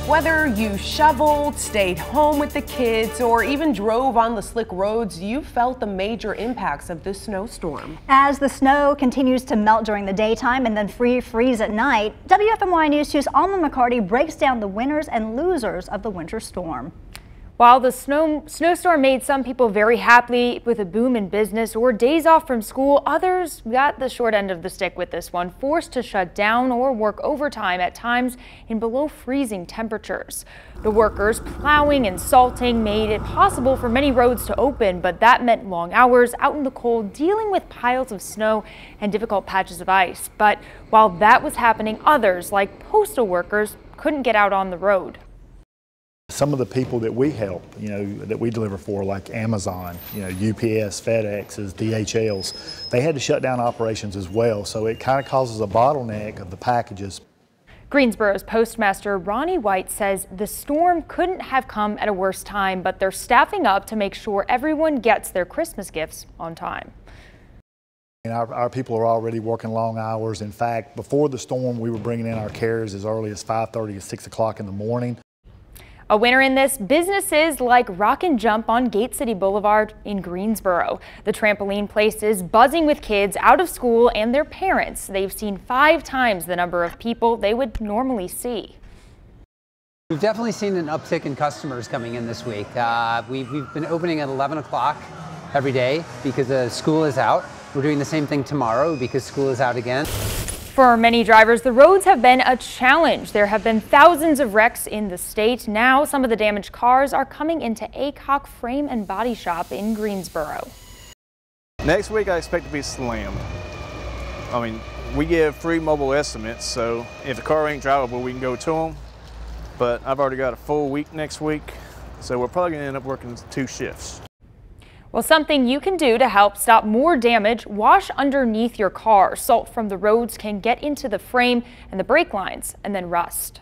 Whether you shoveled, stayed home with the kids, or even drove on the slick roads, you felt the major impacts of this snowstorm. As the snow continues to melt during the daytime and then freeze at night, WFMY News 2's Alma McCarty breaks down the winners and losers of the winter storm. While the snowstorm made some people very happy with a boom in business or days off from school, others got the short end of the stick with this one, forced to shut down or work overtime at times in below freezing temperatures. The workers plowing and salting made it possible for many roads to open, but that meant long hours out in the cold dealing with piles of snow and difficult patches of ice. But while that was happening, others, like postal workers, couldn't get out on the road. Some of the people that we help, that we deliver for, like Amazon, UPS, FedEx's, DHL's, they had to shut down operations as well. So it kind of causes a bottleneck of the packages. Greensboro's postmaster Ronnie White says the storm couldn't have come at a worse time, but they're staffing up to make sure everyone gets their Christmas gifts on time. And our people are already working long hours. In fact, before the storm, we were bringing in our carriers as early as 5:30 to 6 o'clock in the morning. A winner in this, businesses like Rock and Jump on Gate City Boulevard in Greensboro. The trampoline place is buzzing with kids out of school and their parents. They've seen 5 times the number of people they would normally see. We've definitely seen an uptick in customers coming in this week. We've been opening at 11 o'clock every day because school is out. We're doing the same thing tomorrow because school is out again. For many drivers, the roads have been a challenge. There have been thousands of wrecks in the state. Now, some of the damaged cars are coming into Aycock Frame and Body Shop in Greensboro. Next week, I expect to be slammed. I mean, we give free mobile estimates, so if the car ain't drivable, we can go to them. But I've already got a full week next week, so we're probably gonna end up working 2 shifts. Well, something you can do to help stop more damage: wash underneath your car. Salt from the roads can get into the frame and the brake lines and then rust.